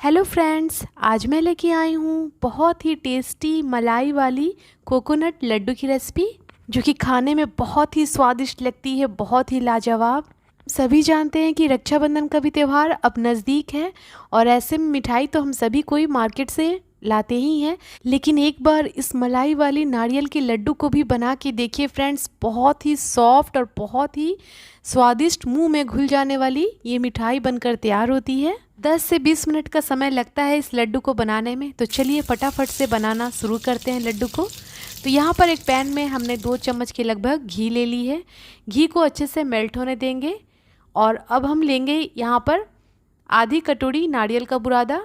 Hello friends, आज मैं लेके आई हूँ बहुत ही टेस्टी मलाई वाली कोकोनट लड्डू की रेसिपी, जो कि खाने में बहुत ही स्वादिष्ट लगती है, बहुत ही लाजवाब। सभी जानते हैं कि रक्षाबंधन का भी त्यौहार अब नज़दीक है और ऐसे में मिठाई तो हम सभी कोई मार्केट से लाते ही हैं, लेकिन एक बार इस मलाई वाली नारियल के लड्डू को भी बना के देखिए फ्रेंड्स। बहुत ही सॉफ्ट और बहुत ही स्वादिष्ट, मुंह में घुल जाने वाली ये मिठाई बनकर तैयार होती है। 10 से 20 मिनट का समय लगता है इस लड्डू को बनाने में, तो चलिए फटाफट से बनाना शुरू करते हैं लड्डू को। तो यहाँ पर एक पैन में हमने 2 चम्मच के लगभग घी ले ली है। घी को अच्छे से मेल्ट होने देंगे और अब हम लेंगे यहाँ पर आधी कटोरी नारियल का बुरादा।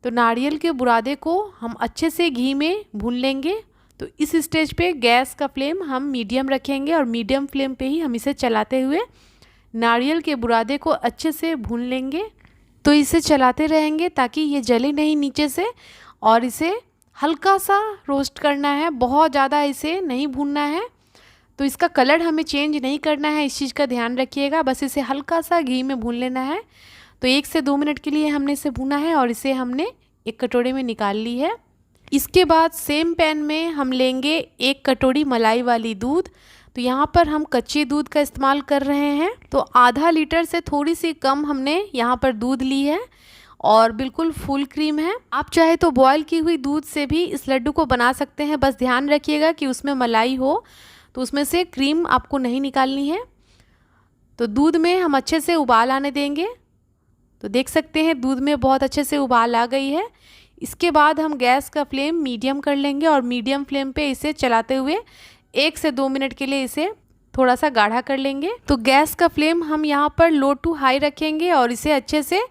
तो नारियल के बुरादे को हम अच्छे से घी में भून लेंगे। तो इस स्टेज पे गैस का फ्लेम हम मीडियम रखेंगे और मीडियम फ्लेम पे ही हम इसे चलाते हुए नारियल के बुरादे को अच्छे से भून लेंगे। तो इसे चलाते रहेंगे ताकि ये जले नहीं नीचे से, और इसे हल्का सा रोस्ट करना है, बहुत ज़्यादा इसे नहीं भूनना है। तो इसका कलर हमें चेंज नहीं करना है, इस चीज़ का ध्यान रखिएगा, बस इसे हल्का सा घी में भून लेना है। तो 1 से 2 मिनट के लिए हमने इसे भूना है और इसे हमने एक कटोरे में निकाल ली है। इसके बाद सेम पैन में हम लेंगे 1 कटोरी मलाई वाली दूध। तो यहाँ पर हम कच्चे दूध का इस्तेमाल कर रहे हैं। तो आधा लीटर से थोड़ी सी कम हमने यहाँ पर दूध ली है और बिल्कुल फुल क्रीम है। आप चाहे तो बॉयल की हुई दूध से भी इस लड्डू को बना सकते हैं, बस ध्यान रखिएगा कि उसमें मलाई हो, तो उसमें से क्रीम आपको नहीं निकालनी है। तो दूध में हम अच्छे से उबाल आने देंगे। तो देख सकते हैं दूध में बहुत अच्छे से उबाल आ गई है। इसके बाद हम गैस का फ्लेम मीडियम कर लेंगे और मीडियम फ्लेम पे इसे चलाते हुए 1 से 2 मिनट के लिए इसे थोड़ा सा गाढ़ा कर लेंगे। तो गैस का फ्लेम हम यहाँ पर लो टू हाई रखेंगे और इसे अच्छे से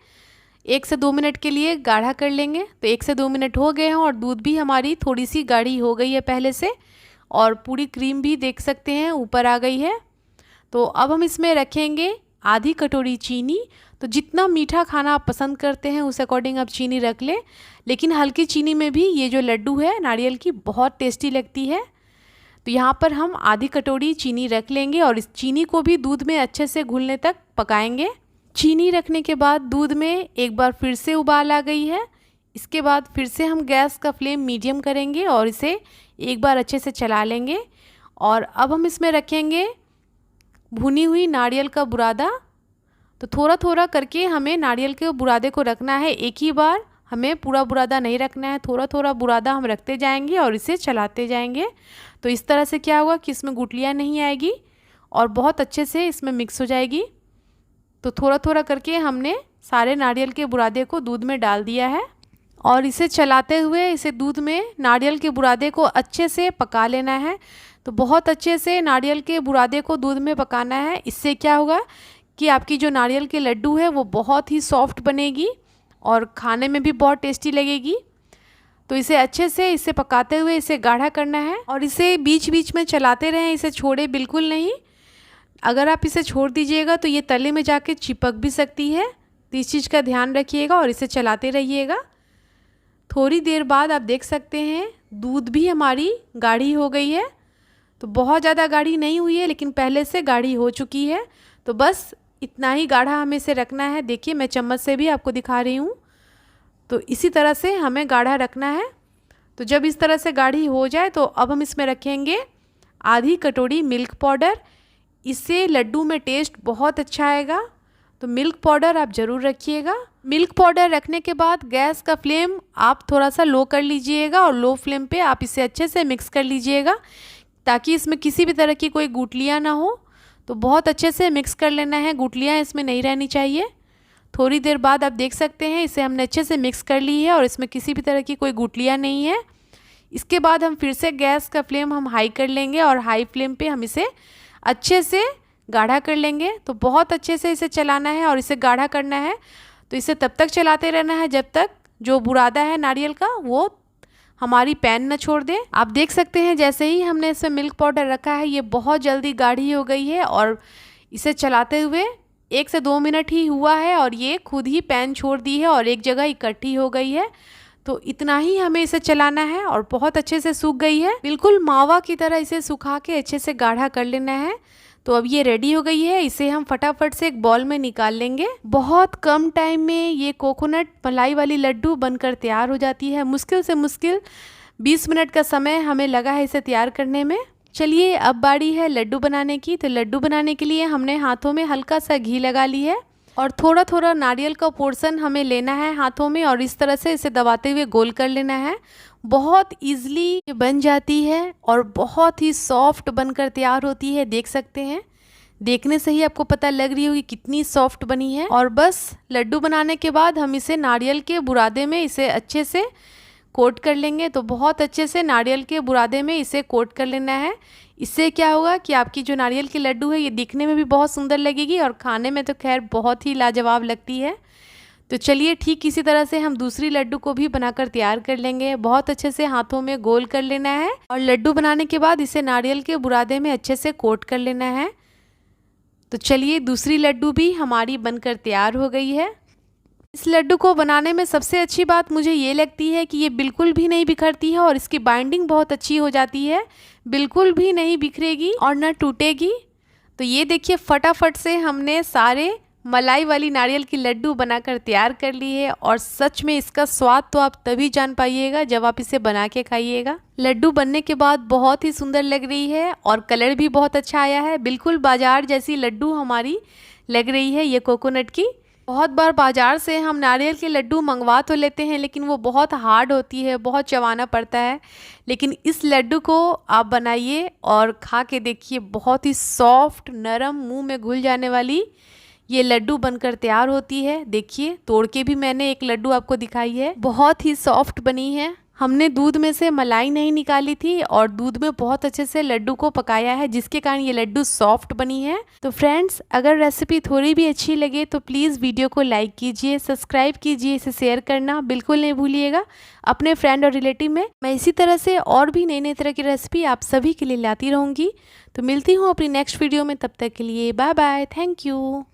1 से 2 मिनट के लिए गाढ़ा कर लेंगे। तो 1 से 2 मिनट हो गए हैं और दूध भी हमारी थोड़ी सी गाढ़ी हो गई है पहले से, और पूरी क्रीम भी देख सकते हैं ऊपर आ गई है। तो अब हम इसमें रखेंगे आधी कटोरी चीनी। तो जितना मीठा खाना आप पसंद करते हैं उस अकॉर्डिंग आप चीनी रख लें, लेकिन हल्की चीनी में भी ये जो लड्डू है नारियल की बहुत टेस्टी लगती है। तो यहाँ पर हम आधी कटोरी चीनी रख लेंगे और इस चीनी को भी दूध में अच्छे से घुलने तक पकाएंगे। चीनी रखने के बाद दूध में एक बार फिर से उबाल आ गई है। इसके बाद फिर से हम गैस का फ्लेम मीडियम करेंगे और इसे एक बार अच्छे से चला लेंगे। और अब हम इसमें रखेंगे भुनी हुई नारियल का बुरादा। तो थोड़ा थोड़ा करके हमें नारियल के बुरादे को रखना है, एक ही बार हमें पूरा बुरादा नहीं रखना है, थोड़ा थोड़ा बुरादा हम रखते जाएंगे और इसे चलाते जाएंगे। तो इस तरह से क्या होगा कि इसमें गुठलियाँ नहीं आएगी और बहुत अच्छे से इसमें मिक्स हो जाएगी। तो थोड़ा थोड़ा करके हमने सारे नारियल के बुरादे को दूध में डाल दिया है और इसे चलाते हुए इसे दूध में नारियल के बुरादे को अच्छे से पका लेना है। तो बहुत अच्छे से नारियल के बुरादे को दूध में पकाना है। इससे क्या होगा कि आपकी जो नारियल के लड्डू है वो बहुत ही सॉफ्ट बनेगी और खाने में भी बहुत टेस्टी लगेगी। तो इसे अच्छे से इसे पकाते हुए इसे गाढ़ा करना है और इसे बीच बीच में चलाते रहें, इसे छोड़े बिल्कुल नहीं। अगर आप इसे छोड़ दीजिएगा तो ये तले में जाके चिपक भी सकती है, तो इस चीज़ का ध्यान रखिएगा और इसे चलाते रहिएगा। थोड़ी देर बाद आप देख सकते हैं दूध भी हमारी गाढ़ी हो गई है। तो बहुत ज़्यादा गाढ़ी नहीं हुई है, लेकिन पहले से गाढ़ी हो चुकी है। तो बस इतना ही गाढ़ा हमें इसे रखना है। देखिए मैं चम्मच से भी आपको दिखा रही हूँ। तो इसी तरह से हमें गाढ़ा रखना है। तो जब इस तरह से गाढ़ी हो जाए तो अब हम इसमें रखेंगे आधी कटोरी मिल्क पाउडर। इससे लड्डू में टेस्ट बहुत अच्छा आएगा, तो मिल्क पाउडर आप ज़रूर रखिएगा। मिल्क पाउडर रखने के बाद गैस का फ्लेम आप थोड़ा सा लो कर लीजिएगा और लो फ्लेम पे आप इसे अच्छे से मिक्स कर लीजिएगा ताकि इसमें किसी भी तरह की कोई गुठलियाँ ना हो। तो बहुत अच्छे से मिक्स कर लेना है, गुठलियाँ इसमें नहीं रहनी चाहिए। थोड़ी देर बाद आप देख सकते हैं इसे हमने अच्छे से मिक्स कर ली है और इसमें किसी भी तरह की कोई गुठलियाँ नहीं है। इसके बाद हम फिर से गैस का फ्लेम हम हाई कर लेंगे और हाई फ्लेम पे हम इसे अच्छे से गाढ़ा कर लेंगे। तो बहुत अच्छे से इसे चलाना है और इसे गाढ़ा करना है। तो इसे तब तक चलाते रहना है जब तक जो बुरादा है नारियल का वो हमारी पैन न छोड़ दे। आप देख सकते हैं जैसे ही हमने इसमें मिल्क पाउडर रखा है ये बहुत जल्दी गाढ़ी हो गई है और इसे चलाते हुए 1 से 2 मिनट ही हुआ है और ये खुद ही पैन छोड़ दी है और एक जगह इकट्ठी हो गई है। तो इतना ही हमें इसे चलाना है और बहुत अच्छे से सूख गई है, बिल्कुल मावा की तरह इसे सुखा के अच्छे से गाढ़ा कर लेना है तो अब ये रेडी हो गई है, इसे हम फटाफट से एक बॉल में निकाल लेंगे। बहुत कम टाइम में ये कोकोनट मलाई वाली लड्डू बनकर तैयार हो जाती है। मुश्किल से मुश्किल 20 मिनट का समय हमें लगा है इसे तैयार करने में। चलिए अब बारी है लड्डू बनाने की। तो लड्डू बनाने के लिए हमने हाथों में हल्का सा घी लगा ली है और थोड़ा थोड़ा नारियल का पोर्शन हमें लेना है हाथों में और इस तरह से इसे दबाते हुए गोल कर लेना है। बहुत इजीली बन जाती है और बहुत ही सॉफ्ट बनकर तैयार होती है। देख सकते हैं, देखने से ही आपको पता लग रही होगी कितनी सॉफ्ट बनी है। और बस लड्डू बनाने के बाद हम इसे नारियल के बुरादे में इसे अच्छे से कोट कर लेंगे। तो बहुत अच्छे से नारियल के बुरादे में इसे कोट कर लेना है। इससे क्या होगा कि आपकी जो नारियल की लड्डू है ये दिखने में भी बहुत सुंदर लगेगी और खाने में तो खैर बहुत ही लाजवाब लगती है। तो चलिए ठीक इसी तरह से हम दूसरी लड्डू को भी बनाकर तैयार कर लेंगे। बहुत अच्छे से हाथों में गोल कर लेना है और लड्डू बनाने के बाद इसे नारियल के बुरादे में अच्छे से कोट कर लेना है। तो चलिए दूसरी लड्डू भी हमारी बनकर तैयार हो गई है। इस लड्डू को बनाने में सबसे अच्छी बात मुझे ये लगती है कि ये बिल्कुल भी नहीं बिखरती है और इसकी बाइंडिंग बहुत अच्छी हो जाती है, बिल्कुल भी नहीं बिखरेगी और न टूटेगी। तो ये देखिए फटाफट से हमने सारे मलाई वाली नारियल की लड्डू बनाकर तैयार कर ली है और सच में इसका स्वाद तो आप तभी जान पाइएगा जब आप इसे बना के खाइएगा। लड्डू बनने के बाद बहुत ही सुंदर लग रही है और कलर भी बहुत अच्छा आया है। बिल्कुल बाजार जैसी लड्डू हमारी लग रही है ये कोकोनट की। बहुत बार बाजार से हम नारियल के लड्डू मंगवा तो लेते हैं लेकिन वो बहुत हार्ड होती है, बहुत चबाना पड़ता है। लेकिन इस लड्डू को आप बनाइए और खा के देखिए, बहुत ही सॉफ्ट नरम मुंह में घुल जाने वाली ये लड्डू बनकर तैयार होती है। देखिए तोड़ के भी मैंने एक लड्डू आपको दिखाई है, बहुत ही सॉफ्ट बनी है। हमने दूध में से मलाई नहीं निकाली थी और दूध में बहुत अच्छे से लड्डू को पकाया है जिसके कारण ये लड्डू सॉफ्ट बनी है। तो फ्रेंड्स अगर रेसिपी थोड़ी भी अच्छी लगे तो प्लीज़ वीडियो को लाइक कीजिए, सब्सक्राइब कीजिए, इसे शेयर करना बिल्कुल नहीं भूलिएगा अपने फ्रेंड और रिलेटिव में। मैं इसी तरह से और भी नई नई तरह की रेसिपी आप सभी के लिए लाती रहूँगी। तो मिलती हूँ अपनी नेक्स्ट वीडियो में, तब तक के लिए बाय बाय, थैंक यू।